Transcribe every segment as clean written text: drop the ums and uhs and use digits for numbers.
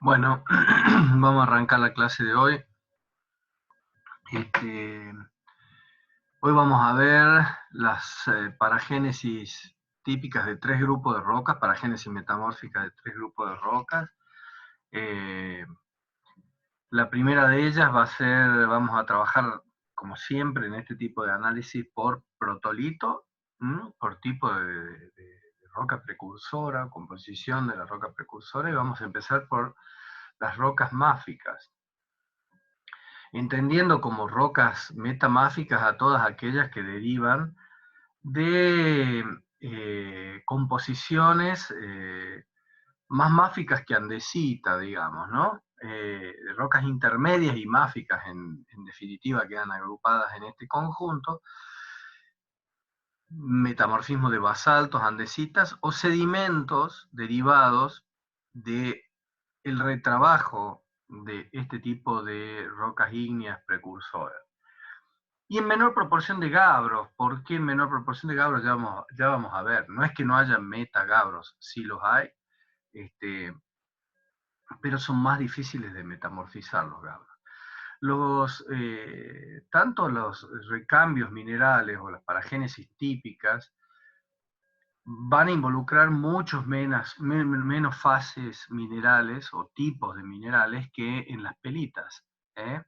Bueno, vamos a arrancar la clase de hoy. Hoy vamos a ver las paragénesis típicas de tres grupos de rocas, paragénesis metamórfica de tres grupos de rocas. La primera de ellas va a ser, vamos a trabajar como siempre en este tipo de análisis por protolito, por tipo de roca precursora, composición de la roca precursora, y vamos a empezar por las rocas máficas, entendiendo como rocas metamáficas a todas aquellas que derivan de composiciones más máficas que andesita, digamos, ¿no? Rocas intermedias y máficas, en definitiva, quedan agrupadas en este conjunto: metamorfismo de basaltos, andesitas o sedimentos derivados del retrabajo de este tipo de rocas ígneas precursoras. Y en menor proporción de gabros. ¿Por qué en menor proporción de gabros? Ya vamos a ver. No es que no haya metagabros, sí los hay, pero son más difíciles de metamorfizar los gabros. Tanto los recambios minerales o las paragénesis típicas van a involucrar muchos menos fases minerales o tipos de minerales que en las pelitas, ¿eh?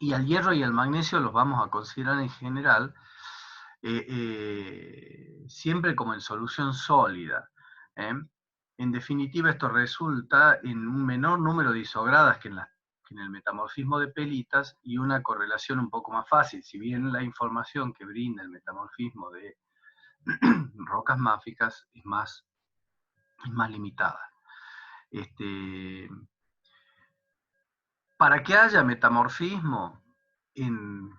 Y al hierro y al magnesio los vamos a considerar en general siempre como en solución sólida, ¿eh? En definitiva, esto resulta en un menor número de isogradas que en el metamorfismo de pelitas, y una correlación un poco más fácil, si bien la información que brinda el metamorfismo de rocas máficas es más limitada. Para que haya metamorfismo en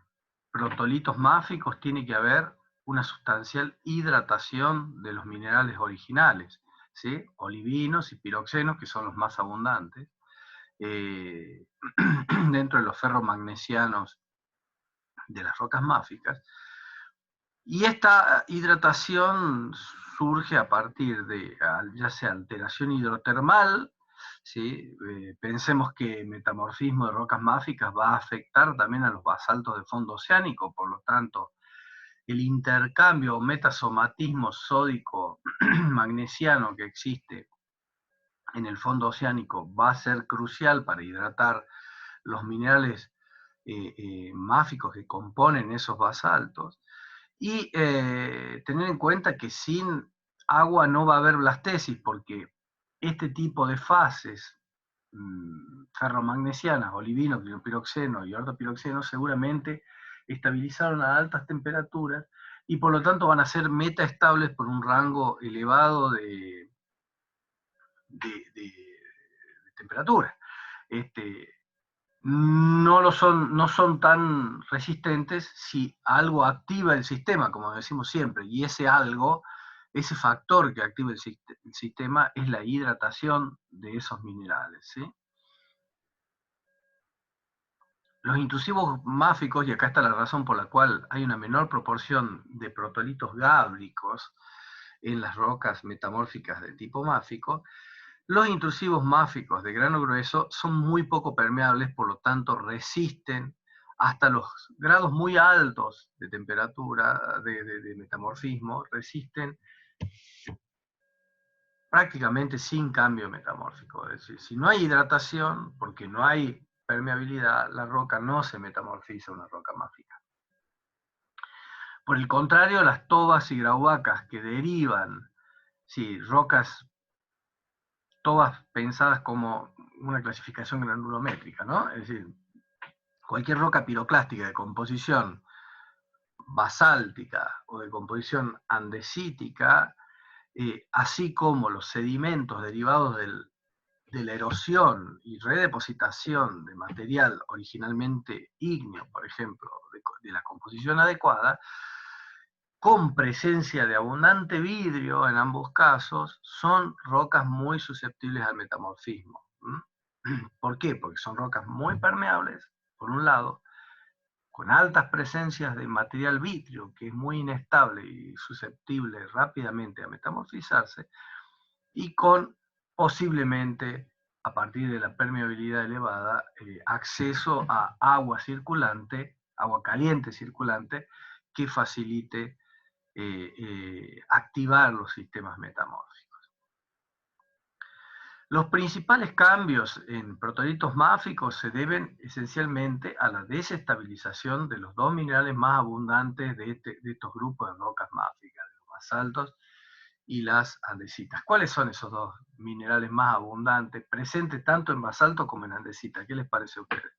protolitos máficos tiene que haber una sustancial hidratación de los minerales originales, ¿sí? Olivinos y piroxenos, que son los más abundantes, dentro de los ferromagnesianos de las rocas máficas. Y esta hidratación surge a partir de ya sea alteración hidrotermal, ¿sí? Pensemos que metamorfismo de rocas máficas va a afectar también a los basaltos de fondo oceánico, por lo tanto, el intercambio o metasomatismo sódico-magnesiano que existe en el fondo oceánico va a ser crucial para hidratar los minerales máficos que componen esos basaltos. Y tener en cuenta que sin agua no va a haber blastesis, porque este tipo de fases ferromagnesianas, olivino, piroxeno y ortopiroxeno, seguramente estabilizaron a altas temperaturas y por lo tanto van a ser metaestables por un rango elevado de temperatura. No son tan resistentes si algo activa el sistema, como decimos siempre, y ese algo, ese factor que activa el sistema es la hidratación de esos minerales, ¿sí? Los intrusivos máficos, y acá está la razón por la cual hay una menor proporción de protolitos gábricos en las rocas metamórficas de tipo máfico. Los intrusivos máficos de grano grueso son muy poco permeables, por lo tanto resisten hasta los grados muy altos de temperatura, de metamorfismo, resisten prácticamente sin cambio metamórfico. Es decir, si no hay hidratación, porque no hay permeabilidad, la roca no se metamorfiza una roca máfica. Por el contrario, las tobas y graubacas que derivan, sí, rocas, todas pensadas como una clasificación granulométrica, ¿no? Es decir, cualquier roca piroclástica de composición basáltica o de composición andesítica, así como los sedimentos derivados de la erosión y redepositación de material originalmente ígneo, por ejemplo, de la composición adecuada, con presencia de abundante vidrio en ambos casos, son rocas muy susceptibles al metamorfismo. ¿Por qué? Porque son rocas muy permeables, por un lado, con altas presencias de material vítreo, que es muy inestable y susceptible rápidamente a metamorfizarse, y con posiblemente a partir de la permeabilidad elevada, acceso a agua circulante, agua caliente circulante, que facilite activar los sistemas metamórficos. Los principales cambios en protolitos máficos se deben esencialmente a la desestabilización de los dos minerales más abundantes de estos grupos de rocas máficas, de los basaltos y las andesitas. ¿Cuáles son esos dos minerales más abundantes, presentes tanto en basalto como en andesita? ¿Qué les parece a ustedes?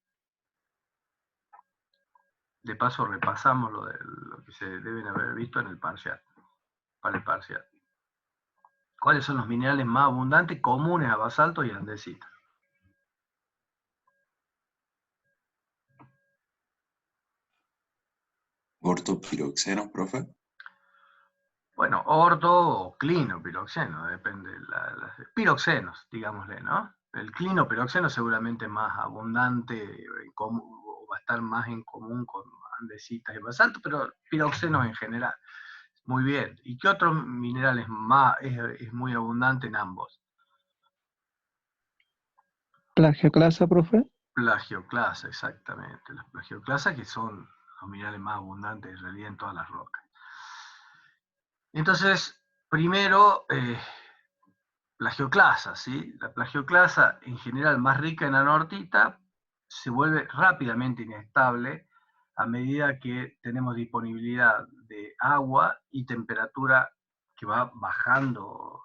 De paso repasamos lo que se deben haber visto en el parcial, para el parcial. ¿Cuáles son los minerales más abundantes comunes a basalto y andesita? Ortopiroxenos, profe. Bueno, orto o clinopiroxeno, depende. Piroxenos, digámosle, ¿no? El clinopiroxeno seguramente más abundante, o va a estar más en común con andesitas y basalto, pero piroxenos en general. Muy bien. ¿Y qué otros minerales más es muy abundante en ambos? Plagioclasa, profe. Plagioclasa, exactamente. Las plagioclasas que son los minerales más abundantes en realidad en todas las rocas. Entonces, primero, plagioclasa, ¿sí? La plagioclasa, en general más rica en anortita, se vuelve rápidamente inestable a medida que tenemos disponibilidad de agua y temperatura que va bajando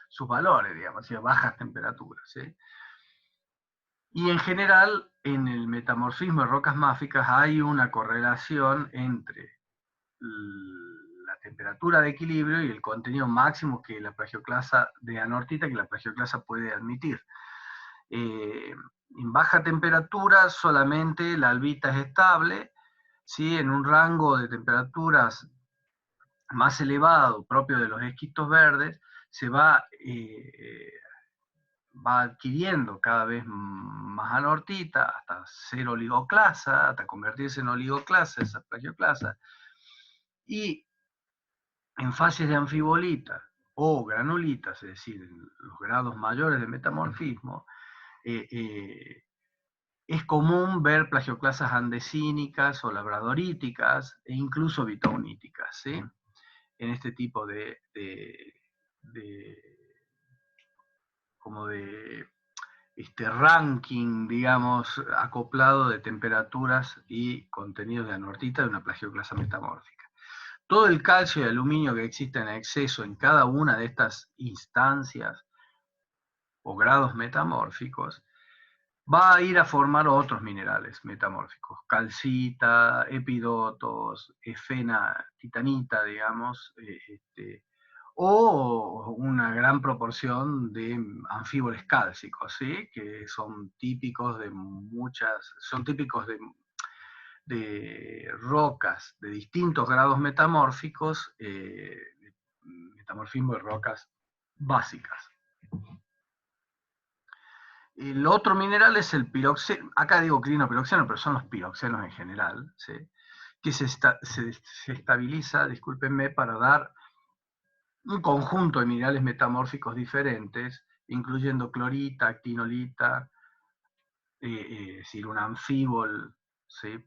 sus valores, digamos, o sea, bajas temperaturas, ¿sí? Y en general, en el metamorfismo de rocas máficas hay una correlación entre la temperatura de equilibrio y el contenido máximo que la plagioclasa de anortita, que la plagioclasa puede admitir. En baja temperatura solamente la albita es estable, ¿sí? En un rango de temperaturas más elevado, propio de los esquistos verdes, se va adquiriendo cada vez más anortita, hasta ser oligoclasa, hasta convertirse en oligoclasa, esa plagioclasa, y en fases de anfibolita o granulitas, es decir, en los grados mayores de metamorfismo, es común ver plagioclasas andesínicas o labradoríticas e incluso bitauníticas, ¿sí? En este tipo como de ranking, digamos, acoplado de temperaturas y contenidos de anortita de una plagioclasa metamórfica. Todo el calcio y aluminio que existe en exceso en cada una de estas instancias o grados metamórficos va a ir a formar otros minerales metamórficos, calcita, epidotos, efena, titanita, digamos, o una gran proporción de anfíboles cálcicos, ¿sí? Que son típicos de de rocas de distintos grados metamórficos, metamorfismo de rocas básicas. El otro mineral es el piroxeno, acá digo clinopiroxeno, pero son los piroxenos en general, ¿sí? Que se estabiliza, discúlpenme, para dar un conjunto de minerales metamórficos diferentes, incluyendo clorita, actinolita, es decir, un anfíbol, ¿sí?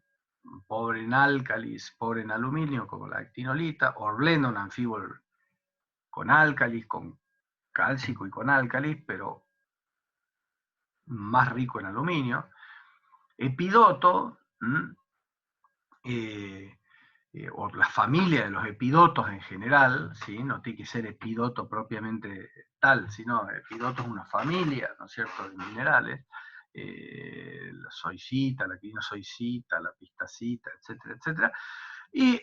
Pobre en álcalis, pobre en aluminio, como la actinolita, orblenda, un anfíbol con álcalis, con cálcico y con álcalis, pero más rico en aluminio. Epidoto, o la familia de los epidotos en general, ¿sí? No tiene que ser epidoto propiamente tal, sino epidoto es una familia, ¿no es cierto?, de minerales, la soicita, la quinosoicita, la pistacita, etcétera, etcétera. Y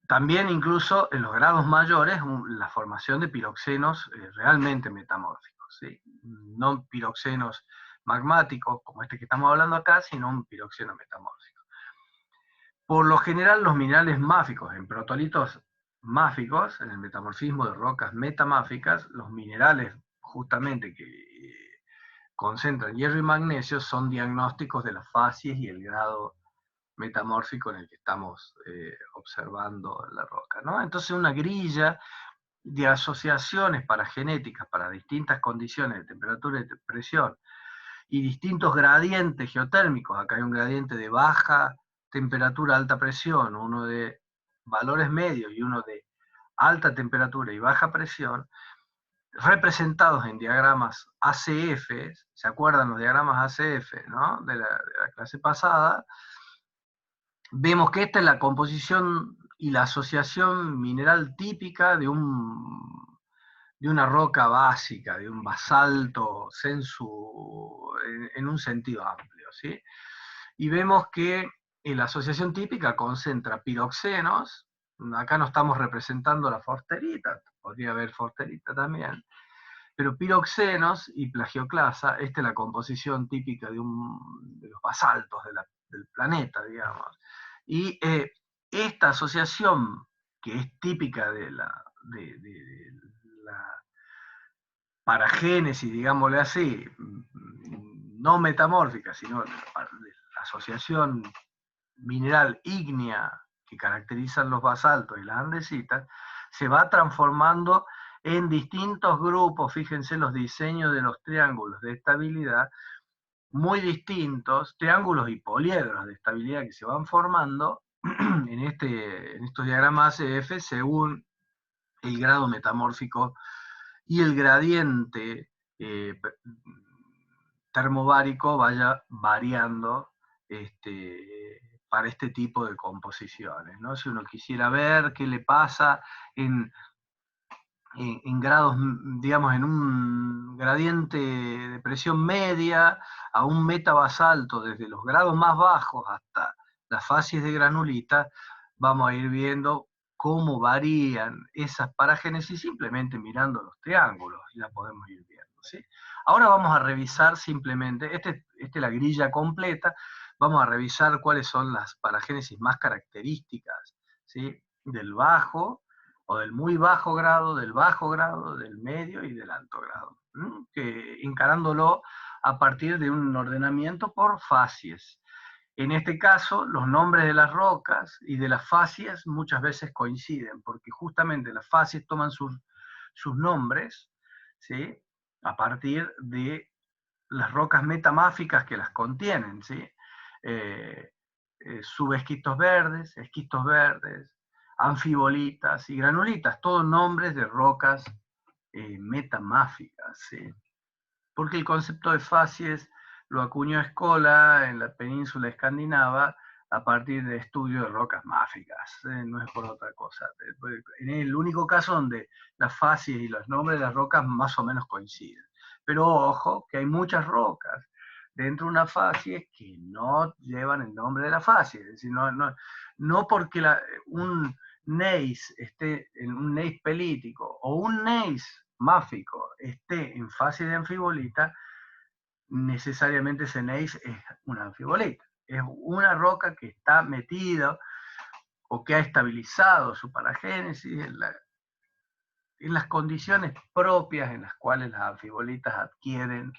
también incluso en los grados mayores la formación de piroxenos realmente metamórficos, ¿sí? No piroxenos magmáticos como este que estamos hablando acá, sino un piroxeno metamórfico. Por lo general los minerales máficos, en protolitos máficos, en el metamorfismo de rocas metamáficas, los minerales justamente que concentran hierro y magnesio son diagnósticos de las fases y el grado metamórfico en el que estamos observando la roca, ¿no? Entonces una grilla de asociaciones paragenéticas para distintas condiciones de temperatura y de presión y distintos gradientes geotérmicos. Acá hay un gradiente de baja temperatura, alta presión, uno de valores medios y uno de alta temperatura y baja presión, representados en diagramas ACF. ¿Se acuerdan los diagramas ACF, ¿no? de la clase pasada? Vemos que esta es la composición y la asociación mineral típica de una roca básica, de un basalto en un sentido amplio, ¿sí? Y vemos que la asociación típica concentra piroxenos. Acá no estamos representando la forsterita, podría haber forsterita también, pero piroxenos y plagioclasa. Esta es la composición típica de los basaltos del planeta, digamos. Y esta asociación, que es típica de la paragénesis, digámosle así, no metamórfica, sino de la asociación mineral ígnea que caracterizan los basaltos y las andesitas, se va transformando en distintos grupos. Fíjense los diseños de los triángulos de estabilidad, muy distintos, triángulos y poliedros de estabilidad que se van formando en estos diagramas ACF según el grado metamórfico y el gradiente termobárico vaya variando para este tipo de composiciones, ¿no? Si uno quisiera ver qué le pasa en grados, digamos, en un gradiente de presión media a un metabasalto, desde los grados más bajos hasta las fases de granulita, vamos a ir viendo cómo varían esas paragénesis simplemente mirando los triángulos, y la podemos ir viendo, ¿sí? Ahora vamos a revisar simplemente, esta es la grilla completa, vamos a revisar cuáles son las paragénesis más características, ¿sí? Del bajo, o del muy bajo grado, del medio y del alto grado, que encarándolo a partir de un ordenamiento por facies. En este caso, los nombres de las rocas y de las facies muchas veces coinciden, porque justamente las facies toman sus nombres, ¿sí? A partir de las rocas metamáficas que las contienen, ¿sí? Subesquistos verdes, esquistos verdes, anfibolitas y granulitas, todos nombres de rocas metamáficas, ¿sí? Porque el concepto de facies lo acuñó Scola en la península escandinava a partir de estudio de rocas máficas, no es por otra cosa. En el único caso donde las facies y los nombres de las rocas más o menos coinciden. Pero ojo, que hay muchas rocas dentro de una facie que no llevan el nombre de la facie. Es decir, no porque un gneiss esté en un gneiss pelítico o un gneiss máfico esté en fase de anfibolita, necesariamente ese gneiss es una anfibolita. Es una roca que está metida o que ha estabilizado su paragénesis en las condiciones propias en las cuales las anfibolitas adquieren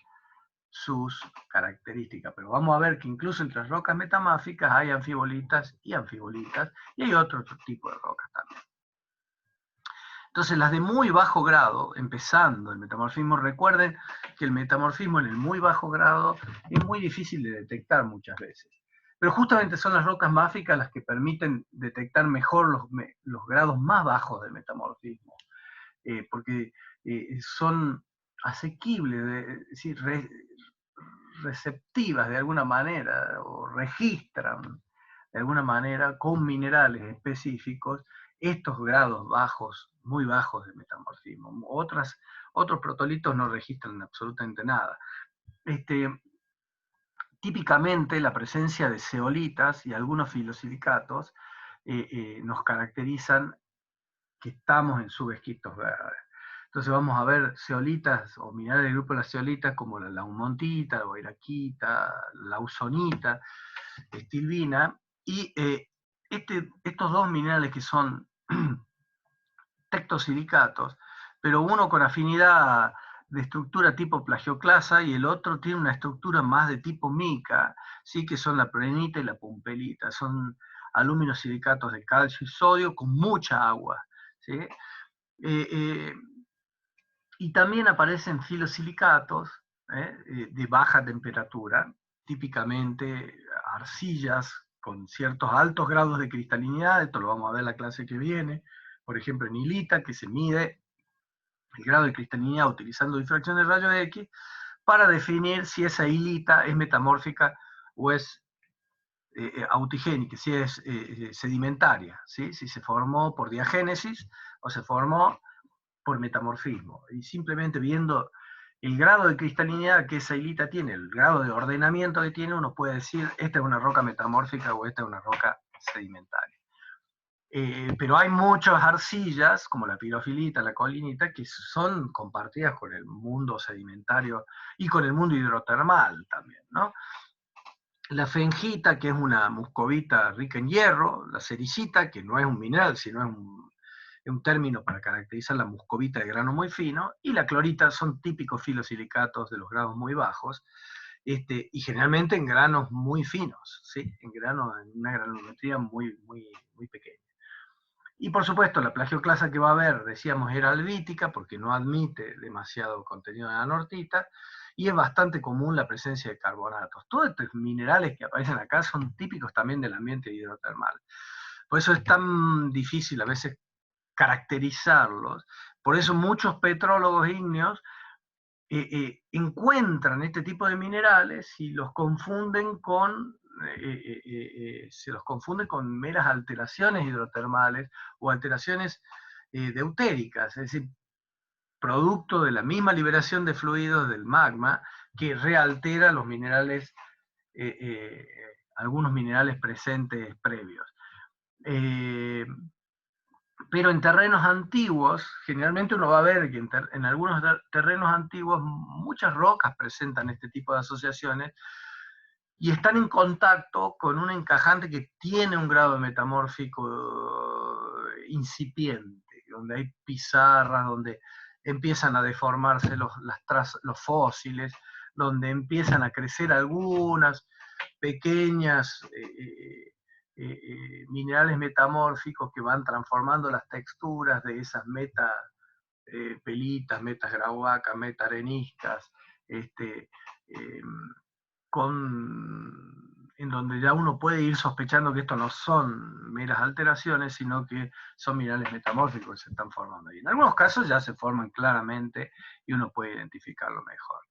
sus características. Pero vamos a ver que incluso entre las rocas metamáficas hay anfibolitas, y hay otro tipo de rocas también. Entonces, las de muy bajo grado, empezando el metamorfismo, recuerden que el metamorfismo en el muy bajo grado es muy difícil de detectar muchas veces. Pero justamente son las rocas máficas las que permiten detectar mejor los grados más bajos del metamorfismo, porque son asequibles, es decir, receptivas de alguna manera, o registran de alguna manera con minerales específicos estos grados bajos, muy bajos de metamorfismo. Otros protolitos no registran absolutamente nada. Típicamente la presencia de zeolitas y algunos filosilicatos nos caracterizan que estamos en subesquistos verdes. Entonces vamos a ver zeolitas o minerales del grupo de las zeolitas como la laumontita, la boiraquita, la ausonita, estilbina, y estos dos minerales que son tectosilicatos, pero uno con afinidad de estructura tipo plagioclasa y el otro tiene una estructura más de tipo mica, ¿sí? Que son la prehnita y la pumpelita, son aluminosilicatos de calcio y sodio con mucha agua, ¿sí? Y también aparecen filosilicatos de baja temperatura, típicamente arcillas con ciertos altos grados de cristalinidad, esto lo vamos a ver en la clase que viene, por ejemplo en hilita, que se mide el grado de cristalinidad utilizando difracción de rayos X, para definir si esa hilita es metamórfica o es autigénica, si es sedimentaria, ¿sí? Si se formó por diagénesis o se formó por metamorfismo. Y simplemente viendo el grado de cristalinidad que esa hilita tiene, el grado de ordenamiento que tiene, uno puede decir, esta es una roca metamórfica o esta es una roca sedimentaria. Pero hay muchas arcillas, como la pirofilita, la colinita, que son compartidas con el mundo sedimentario y con el mundo hidrotermal también, ¿no? La fengita, que es una muscovita rica en hierro, la sericita, que no es un mineral, sino es un término para caracterizar la muscovita de grano muy fino, y la clorita son típicos filosilicatos de los grados muy bajos, y generalmente en granos muy finos, ¿sí? En una granulometría muy pequeña. Y por supuesto, la plagioclasa que va a haber, decíamos, era albítica, porque no admite demasiado contenido de anortita, y es bastante común la presencia de carbonatos. Todos estos minerales que aparecen acá son típicos también del ambiente hidrotermal. Por eso es tan difícil a veces caracterizarlos. Por eso muchos petrólogos ígneos encuentran este tipo de minerales y los confunden se los confunde con meras alteraciones hidrotermales o alteraciones deutéricas, es decir, producto de la misma liberación de fluidos del magma que realtera los minerales, algunos minerales presentes previos. Pero en terrenos antiguos, generalmente uno va a ver que en algunos terrenos antiguos muchas rocas presentan este tipo de asociaciones y están en contacto con un encajante que tiene un grado metamórfico incipiente, donde hay pizarras, donde empiezan a deformarse los fósiles, donde empiezan a crecer algunas pequeñas minerales metamórficos que van transformando las texturas de esas pelitas, metas grauacas, meta-areniscas, en donde ya uno puede ir sospechando que esto no son meras alteraciones, sino que son minerales metamórficos que se están formando ahí. En algunos casos ya se forman claramente y uno puede identificarlo mejor.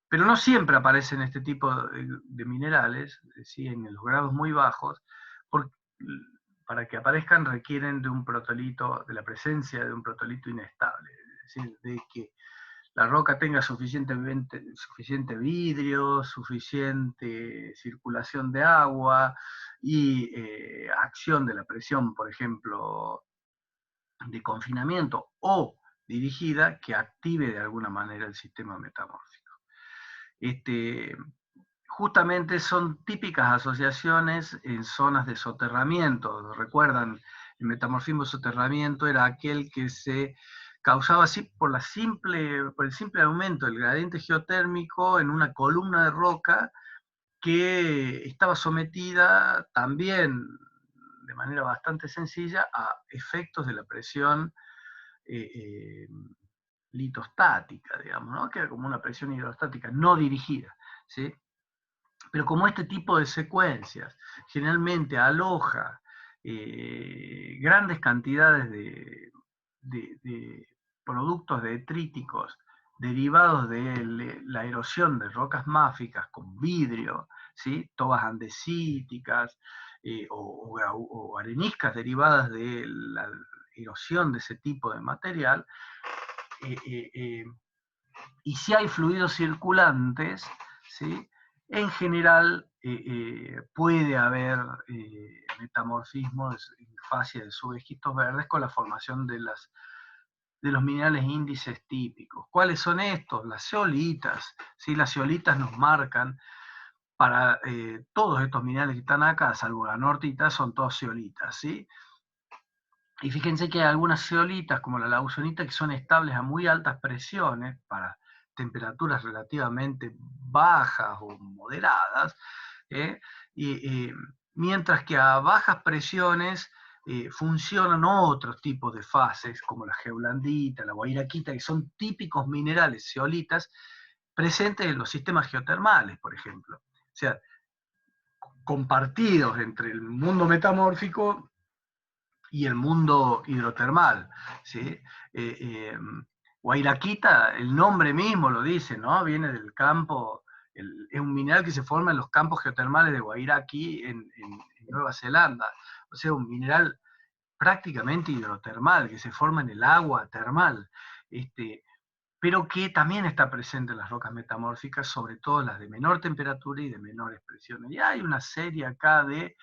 Pero no siempre aparecen este tipo de minerales, ¿sí? En los grados muy bajos, para que aparezcan requieren de un protolito, de la presencia de un protolito inestable, es decir, de que la roca tenga suficiente vidrio, suficiente circulación de agua y acción de la presión, por ejemplo, de confinamiento o dirigida, que active de alguna manera el sistema metamórfico. Justamente son típicas asociaciones en zonas de soterramiento. Recuerdan, el metamorfismo de soterramiento era aquel que se causaba así por el simple aumento del gradiente geotérmico en una columna de roca que estaba sometida también de manera bastante sencilla a efectos de la presión litostática, digamos, ¿no? Que era como una presión hidrostática no dirigida, ¿sí? Pero como este tipo de secuencias generalmente aloja grandes cantidades de productos detríticos derivados de la erosión de rocas máficas con vidrio, ¿sí? Tobas andesíticas o areniscas derivadas de la erosión de ese tipo de material, y si hay fluidos circulantes, ¿sí? En general puede haber metamorfismos en fase de subesquistos verdes con la formación de los minerales índices típicos. ¿Cuáles son estos? Las zeolitas, ¿sí? Las zeolitas nos marcan para todos estos minerales que están acá, salvo la anortita, son todos zeolitas, ¿sí? Y fíjense que hay algunas zeolitas, como la lausonita, que son estables a muy altas presiones para temperaturas relativamente bajas o moderadas, mientras que a bajas presiones funcionan otros tipos de fases, como la geolandita, la guairaquita, que son típicos minerales zeolitas presentes en los sistemas geotermales, por ejemplo. O sea, compartidos entre el mundo metamórfico y el mundo hidrotermal, ¿sí? Guairaquita, el nombre mismo lo dice, ¿no? Viene del campo, es un mineral que se forma en los campos geotermales de Guairaqui en Nueva Zelanda. O sea, un mineral prácticamente hidrotermal, que se forma en el agua termal, pero que también está presente en las rocas metamórficas, sobre todo las de menor temperatura y de menores presiones. Y hay una serie acá de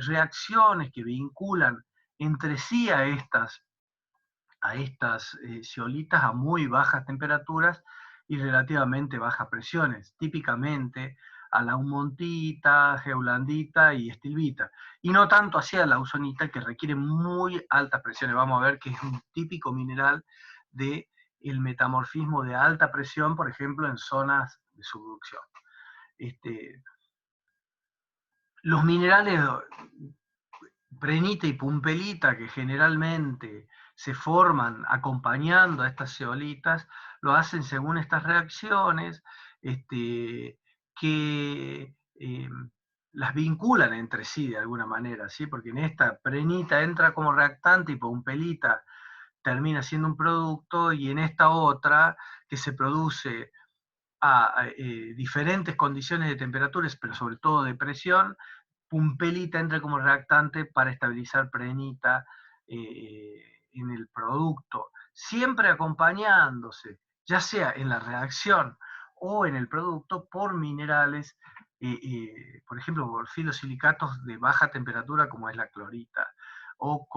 reacciones que vinculan entre sí a estas zeolitas a muy bajas temperaturas y relativamente bajas presiones, típicamente a la aumontita, geolandita y estilbita, y no tanto hacia la ausonita, que requiere muy altas presiones. Vamos a ver que es un típico mineral del metamorfismo de alta presión, por ejemplo, en zonas de subducción. Los minerales prehnita y pumpelita, que generalmente se forman acompañando a estas zeolitas, lo hacen según estas reacciones que las vinculan entre sí de alguna manera, ¿sí? Porque en esta prehnita entra como reactante y pumpelita termina siendo un producto, y en esta otra, que se produce a diferentes condiciones de temperaturas, pero sobre todo de presión, pumpelita entra como reactante para estabilizar prehnita en el producto, siempre acompañándose, ya sea en la reacción o en el producto, por minerales, por ejemplo, por filosilicatos de baja temperatura como es la clorita, o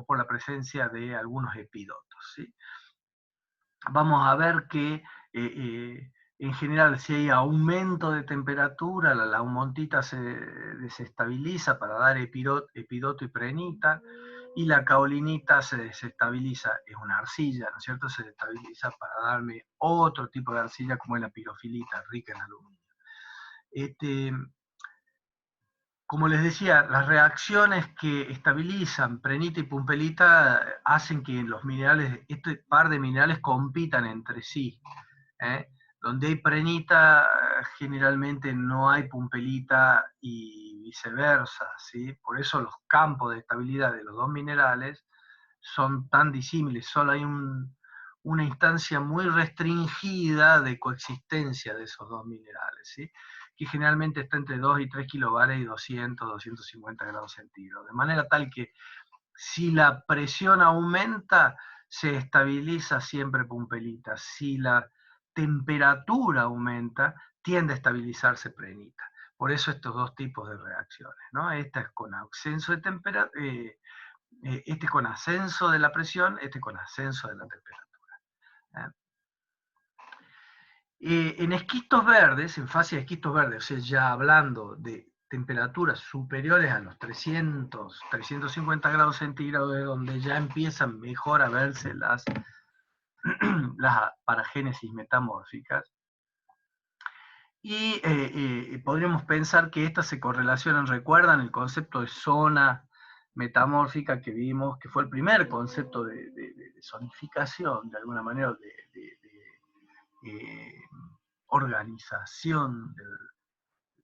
por la presencia de algunos epidotos, ¿sí? Vamos a ver que en general, si hay aumento de temperatura, la aumontita se desestabiliza para dar epidoto y prehnita, y la caolinita se desestabiliza, es una arcilla, ¿no es cierto? Se desestabiliza para darme otro tipo de arcilla, como es la pirofilita, rica en aluminio. Como les decía, las reacciones que estabilizan prehnita y pumpelita hacen que los minerales, este par de minerales compitan entre sí. Donde hay prehnita, generalmente no hay pumpelita y viceversa, ¿sí? Por eso los campos de estabilidad de los dos minerales son tan disímiles. Solo hay una instancia muy restringida de coexistencia de esos dos minerales, ¿sí? Que generalmente está entre 2 y 3 kilobares y 200, 250 grados centígrados. De manera tal que si la presión aumenta, se estabiliza siempre pumpelita. Si la temperatura aumenta, tiende a estabilizarse prehnita. Por eso estos dos tipos de reacciones, ¿no? Esta es con ascenso de temperatura, este con ascenso de la presión, este con ascenso de la temperatura. En esquistos verdes, en fase de esquistos verdes, o sea, ya hablando de temperaturas superiores a los 300, 350 grados centígrados, de donde ya empiezan mejor a verse las paragénesis metamórficas. Y podríamos pensar que estas se correlacionan, ¿recuerdan el concepto de zona metamórfica que vimos, que fue el primer concepto de zonificación, de alguna manera, organización del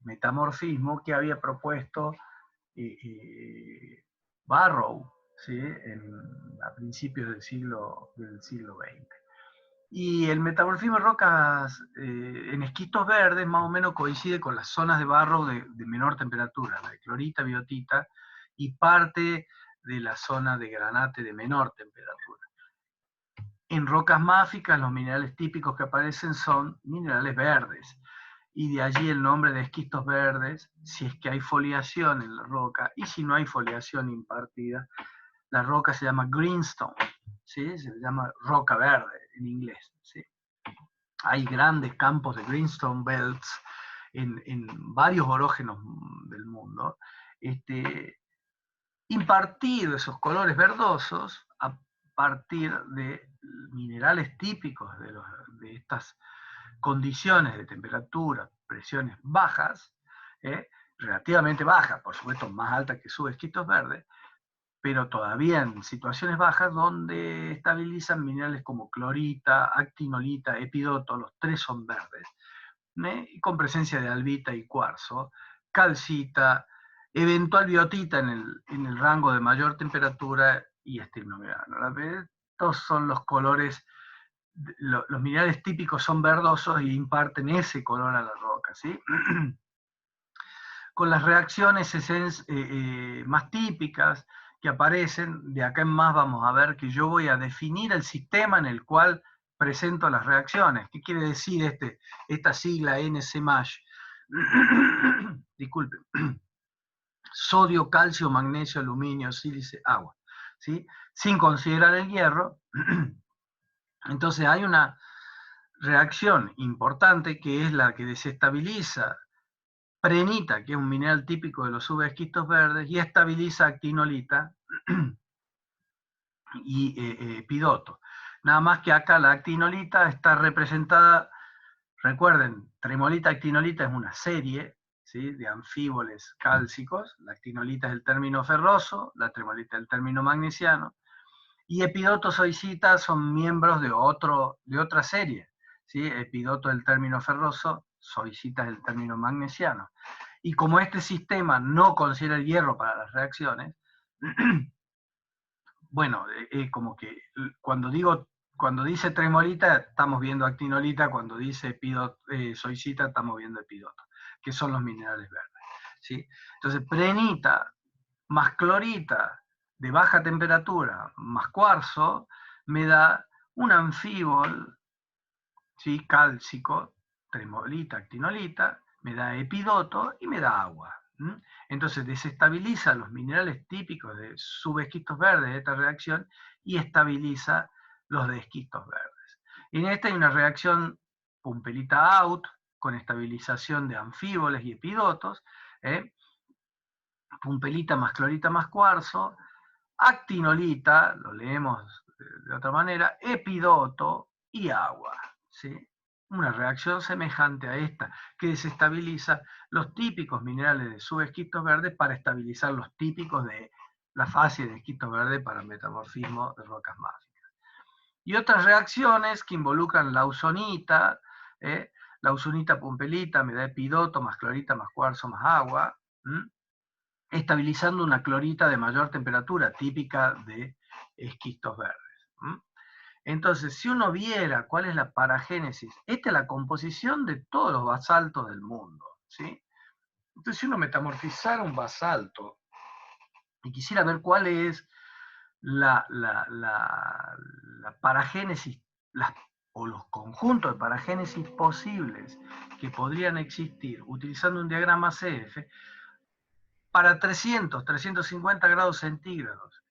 metamorfismo que había propuesto Barrow, ¿sí? A principios del siglo XX. Y el metamorfismo de rocas en esquistos verdes más o menos coincide con las zonas de Barrow de menor temperatura, la de clorita, biotita, y parte de la zona de granate de menor temperatura. En rocas máficas, los minerales típicos que aparecen son minerales verdes, y de allí el nombre de esquistos verdes, si es que hay foliación en la roca, y si no hay foliación impartida, la roca se llama greenstone, ¿sí? Se llama roca verde en inglés, ¿sí? Hay grandes campos de greenstone belts en varios orógenos del mundo, impartido esos colores verdosos a partir de minerales típicos de estas condiciones de temperatura, presiones bajas, relativamente bajas, por supuesto más altas que subesquistos verdes, pero todavía en situaciones bajas, donde estabilizan minerales como clorita, actinolita, epidoto, los tres son verdes, y con presencia de albita y cuarzo, calcita, eventual biotita en el rango de mayor temperatura y estirnomerano. Estos son los colores, los minerales típicos son verdosos y imparten ese color a la roca, ¿sí? Con las reacciones más típicas que aparecen, de acá en más vamos a ver que yo voy a definir el sistema en el cual presento las reacciones. ¿Qué quiere decir esta sigla NC-MASH? Disculpen. Sodio, calcio, magnesio, aluminio, sílice, agua, ¿sí? Sin considerar el hierro. Entonces hay una reacción importante que es la que desestabiliza prehnita, que es un mineral típico de los subesquistos verdes, y estabiliza actinolita y epidoto. Nada más que acá la actinolita está representada, recuerden, tremolita, actinolita es una serie, ¿sí?, de anfíboles cálcicos. La actinolita es el término ferroso, la tremolita es el término magnesiano, y epidoto, zoisita son miembros de otra serie, ¿sí? Epidoto es el término ferroso, zoisita es el término magnesiano. Y como este sistema no considera el hierro para las reacciones, bueno, como que cuando dice tremolita estamos viendo actinolita, cuando dice zoisita estamos viendo epidoto, que son los minerales verdes, ¿sí? Entonces, prehnita más clorita de baja temperatura más cuarzo me da un anfíbol, ¿sí?, cálcico, tremolita, actinolita, me da epidoto y me da agua. Entonces desestabiliza los minerales típicos de subesquistos verdes de esta reacción y estabiliza los de esquistos verdes. En esta hay una reacción pumpelita-out con estabilización de anfíboles y epidotos, pumpelita más clorita más cuarzo, actinolita, lo leemos de otra manera, epidoto y agua, ¿sí? Una reacción semejante a esta, que desestabiliza los típicos minerales de subesquistos verdes para estabilizar los típicos de la fase de esquistos verdes para metamorfismo de rocas máficas. Y otras reacciones que involucran la ausonita, la ausonita pumpelita me da epidoto más clorita más cuarzo más agua, estabilizando una clorita de mayor temperatura, típica de esquistos verdes. Entonces, si uno viera cuál es la paragénesis, esta es la composición de todos los basaltos del mundo, ¿sí? Entonces, si uno metamorfizara un basalto y quisiera ver cuál es la paragénesis, o los conjuntos de paragénesis posibles que podrían existir utilizando un diagrama CF, para 350 grados centígrados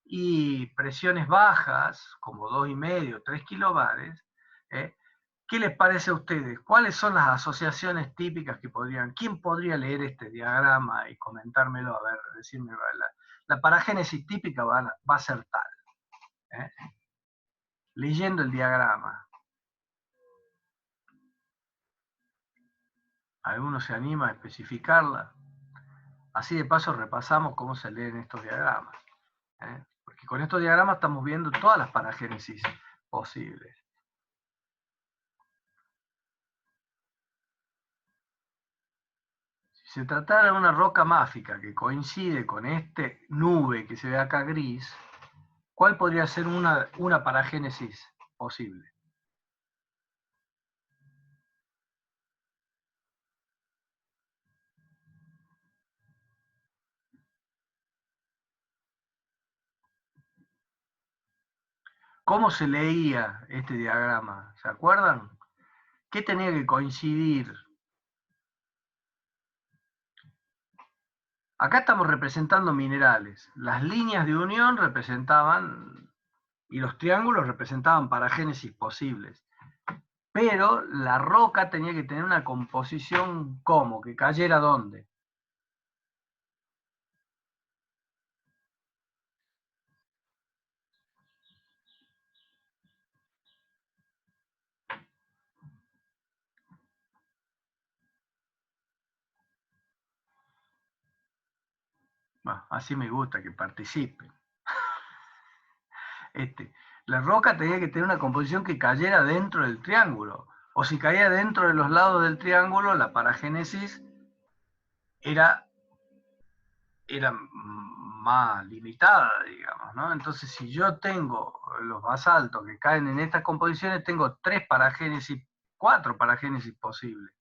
y presiones bajas, como 2,5, 3 kilobares, ¿qué les parece a ustedes? ¿Cuáles son las asociaciones típicas que quién podría leer este diagrama y comentármelo? A ver, decirme, la paragénesis típica va a ser tal. Leyendo el diagrama. ¿Alguno se anima a especificarla? Así de paso repasamos cómo se leen estos diagramas. Porque con estos diagramas estamos viendo todas las paragénesis posibles. Si se tratara de una roca máfica que coincide con esta nube que se ve acá gris, ¿cuál podría ser una paragénesis posible? ¿Cómo se leía este diagrama? ¿Se acuerdan? ¿Qué tenía que coincidir? Acá estamos representando minerales. Las líneas de unión representaban, y los triángulos representaban paragénesis posibles. Pero la roca tenía que tener una composición ¿cómo? Que cayera ¿dónde? Bueno, así me gusta que participen. La roca tenía que tener una composición que cayera dentro del triángulo. O si caía dentro de los lados del triángulo, la paragénesis era más limitada, digamos, ¿no? Entonces, si yo tengo los basaltos que caen en estas composiciones, tengo 4 paragénesis posibles,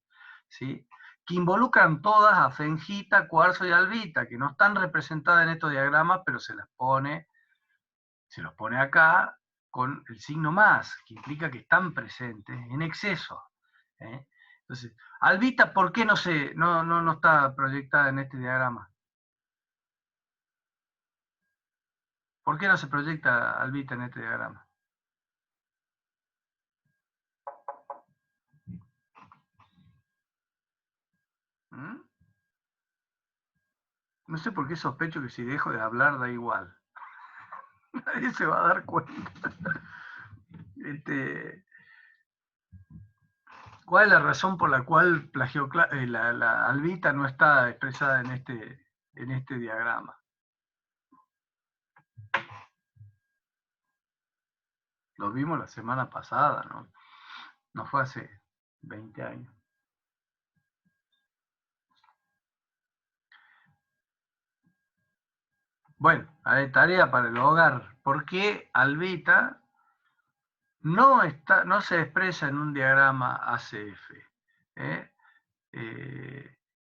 ¿sí? Que involucran todas a fengita, cuarzo y albita, que no están representadas en estos diagramas, pero se los pone acá con el signo más, que implica que están presentes en exceso, ¿eh? Entonces, albita, ¿por qué no está proyectada en este diagrama? ¿Por qué no se proyecta albita en este diagrama? ¿Mm? No sé por qué sospecho que si dejo de hablar da igual. Nadie se va a dar cuenta. ¿Cuál es la razón por la cual la albita no está expresada en este diagrama? Lo vimos la semana pasada, ¿no? No fue hace 20 años. Bueno, hay tarea para el hogar. ¿Por qué albita no se expresa en un diagrama ACF?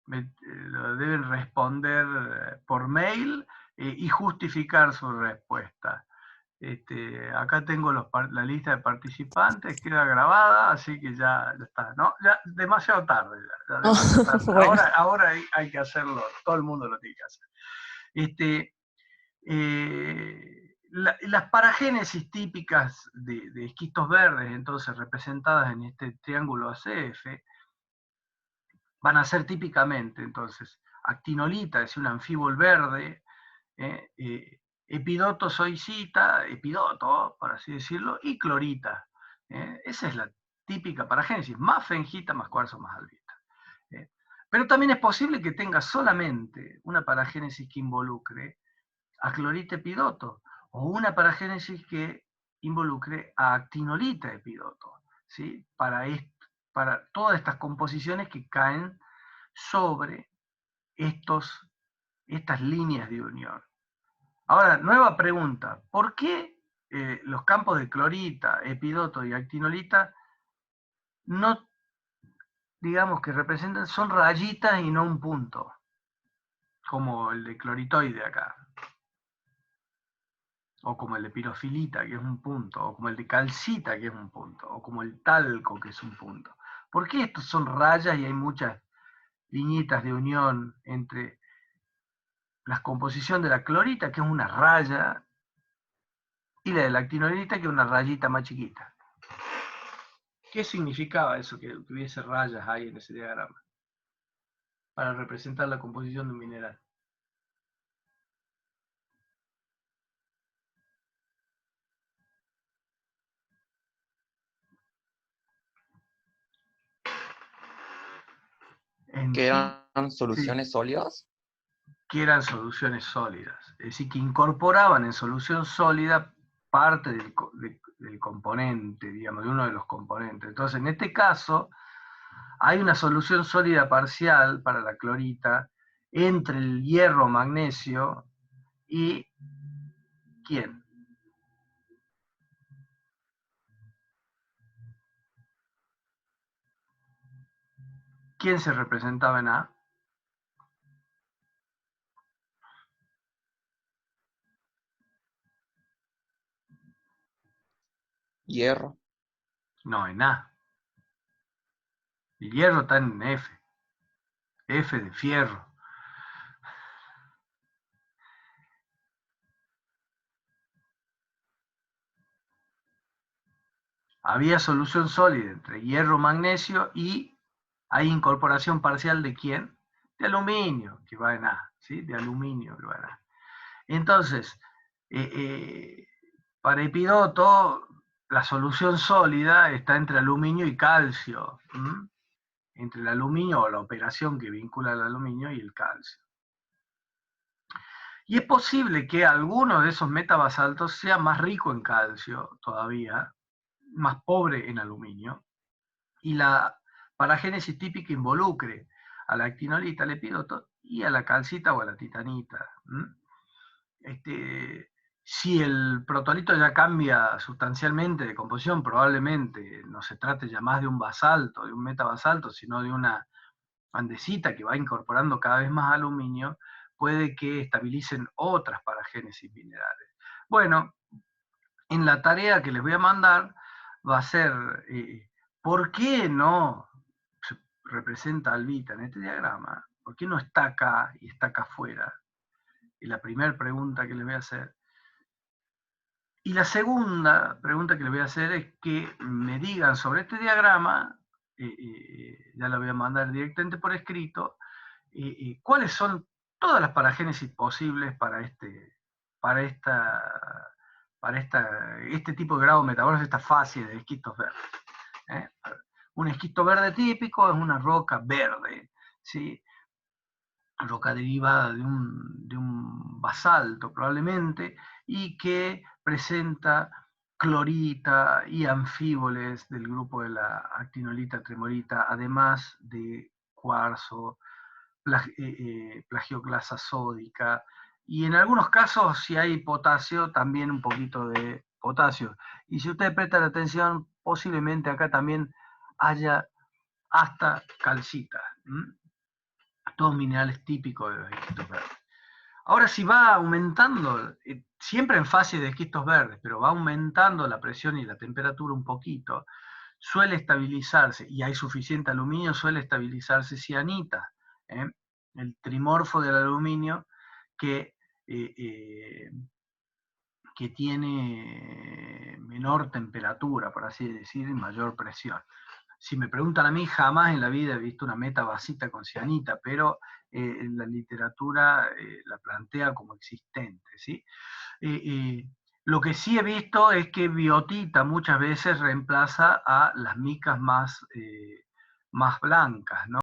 Lo deben responder por mail y justificar su respuesta. Acá tengo la lista de participantes, queda grabada, así que ya está. ¿No? Ya demasiado tarde. Ya demasiado tarde. Bueno. Ahora hay que hacerlo, todo el mundo lo tiene que hacer. Las paragénesis típicas de esquistos verdes, entonces representadas en este triángulo ACF, van a ser típicamente, entonces, actinolita, es un anfíbol verde, epidoto zoisita, epidoto, por así decirlo, y clorita. Esa es la típica paragénesis, más fengita, más cuarzo, más albita. Pero también es posible que tenga solamente una paragénesis que involucre a clorita epidoto, o una paragénesis que involucre a actinolita epidoto, ¿sí? Para todas estas composiciones que caen sobre estas líneas de unión. Ahora, nueva pregunta, ¿por qué los campos de clorita, epidoto y actinolita no, digamos que representan, son rayitas y no un punto, como el de cloritoide acá? O como el de pirofilita, que es un punto, o como el de calcita, que es un punto, o como el talco, que es un punto. ¿Por qué estos son rayas y hay muchas liñitas de unión entre la composición de la clorita, que es una raya, y la de la actinolita, que es una rayita más chiquita? ¿Qué significaba eso, que hubiese rayas ahí en ese diagrama? Para representar la composición de un mineral. ¿Que eran soluciones sólidas? Que eran soluciones sólidas. Es decir, que incorporaban en solución sólida parte del componente, digamos, de uno de los componentes. Entonces, en este caso, hay una solución sólida parcial para la clorita entre el hierro magnesio y ¿quién? ¿Quién se representaba en A? Hierro. No, en A. El hierro está en F. F de fierro. Había solución sólida entre hierro, magnesio y hay incorporación parcial ¿de quién? De aluminio, que va en A, ¿sí? De aluminio, que va en A. Entonces, para epidoto, la solución sólida está entre aluminio y calcio. Entre el aluminio o la operación que vincula al aluminio y el calcio. Y es posible que alguno de esos metabasaltos sea más rico en calcio todavía, más pobre en aluminio, y la paragénesis típica involucre a la actinolita, al epidoto, y a la calcita o a la titanita. Si el protolito ya cambia sustancialmente de composición, probablemente no se trate ya más de un basalto, de un metabasalto, sino de una andesita que va incorporando cada vez más aluminio, puede que estabilicen otras paragénesis minerales. Bueno, en la tarea que les voy a mandar va a ser, ¿por qué no se representa albita en este diagrama? ¿Por qué no está acá y está acá afuera? Es la primera pregunta que les voy a hacer. Y la segunda pregunta que les voy a hacer es que me digan sobre este diagrama, ya lo voy a mandar directamente por escrito, cuáles son todas las paragénesis posibles para este tipo de grado metabólico, esta fase de esquistos verdes. Un esquisto verde típico es una roca verde, ¿sí? Roca derivada de un basalto probablemente, y que presenta clorita y anfíboles del grupo de la actinolita tremolita, además de cuarzo, plagioclasa sódica, y en algunos casos, si hay potasio, también un poquito de potasio. Y si ustedes prestan atención, posiblemente acá también haya hasta calcita. Todos minerales típicos de los esquistos verdes. Ahora, si va aumentando, siempre en fase de esquistos verdes, pero va aumentando la presión y la temperatura un poquito, suele estabilizarse, y hay suficiente aluminio, suele estabilizarse cianita, el trimorfo del aluminio que tiene menor temperatura, por así decir, y mayor presión. Si me preguntan a mí, jamás en la vida he visto una metabasita con cianita, pero en la literatura la plantea como existente, ¿sí? Lo que sí he visto es que biotita muchas veces reemplaza a las micas más blancas, ¿no?